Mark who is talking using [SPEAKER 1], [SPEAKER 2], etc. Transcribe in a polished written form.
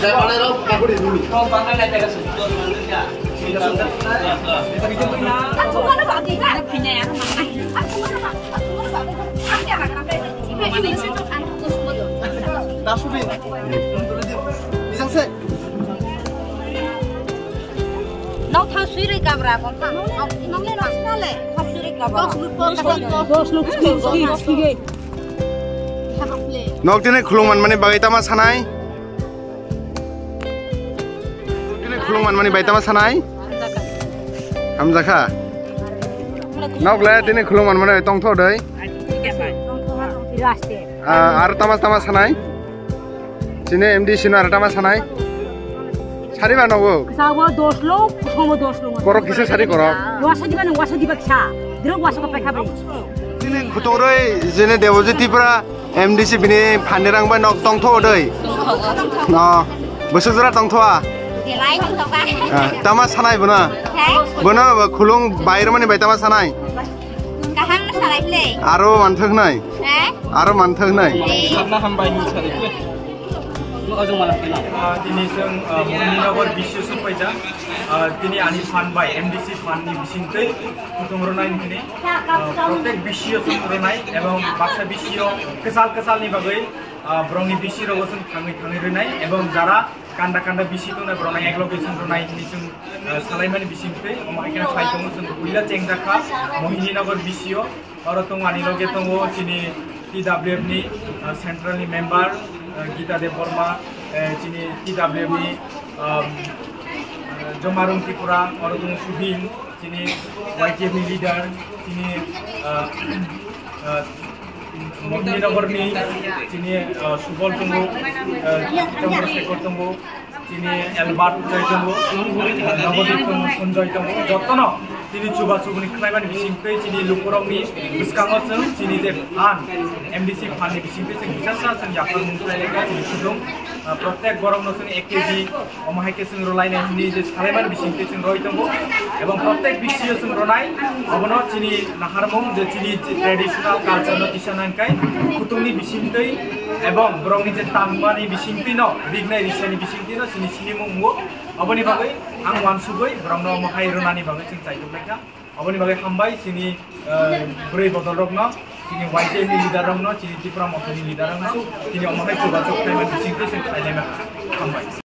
[SPEAKER 1] Nó thao suy rồi camera con thằng nó lên nó lệ thao suy rồi camera dos gue
[SPEAKER 2] nok tine khulungman mani bagai tama sanai tine khulungman mani bagai tama sanai hamzakha nok le tine khulungman mani tongtho dei ar tama sanai tine md sino ar tama sanai Sari mana wo?
[SPEAKER 1] Sawa dos lo, sama dos lo.
[SPEAKER 2] Korok kisah sari korok.
[SPEAKER 1] Wasa di baksa. Dirok wasa pakai kabe.
[SPEAKER 2] Ini kutoroi, jene dewoji tipra MDC bini pandirang ba nok tong tho dei. No, besok jura tong thoa.
[SPEAKER 1] Delai tong tho ba.
[SPEAKER 2] Tama sanai buna. Buna khulung bair mani bai tama sanai.
[SPEAKER 1] Kaham sanai le.
[SPEAKER 2] Aro manthak nai. Aro manthak nai.
[SPEAKER 3] Karena hamba ini sari. Tini seng Mohininagar bisyo supaya tini ani fan by MDC fan ni bisinte kutung ronai ni protek bisyo sung ronai ebang baksa bisyo kesal ni bagai brongni bisyo rogosun tangi ronai ebang jara kanda bisyo tu na bronai eklocation ronai ni sung salaiman bisinte omaikena sai tong sung kuila cengdaka Mohininagar bisyo aro tong ani loge tongo tini TWF ni central ni member Gita Dev Burma, Chini TWF ni Jomarung Tripura, Orung Subin, Chini YTF ni leader, Chini Mohininagar ni, Chini Subol Tunggu, Jomar Sekor Tunggu, Chini Elbat Joy Tunggu, Nabodip Tunggu, Sunjoy Tunggu, Jotono. Tini coba ni kenaikan bisingke, Chini Lukurong ni, Biskangoseng, Chini Dev Han, MDC Han ni bisingke, Seng bisa seng yapar mungkin lega, Chini Sudung, protek gorong noseng EKG, Omahike Seng Rolai ni, Chini Salaiman bisingke Seng Roy Tunggu, Ebang protek bisio Seng Rolai, Abono Chini Naharmong, Chini traditional culture no kisanan kai, Kutung ni bisingke, Ebang gorong ni Tangma ni bisingke no, Rigna Risani bisingke no, Chini Mungu, Aboni bagai, ang wansuboi, gorong no Mahai Ronani bagai Seng Cai Aboni bagai hambai sini beri botol rokno, sini YT ni leader rokno, sini Tripura Mothoni leader rokno, sini omahai coba cok teman bising tu sing hambai.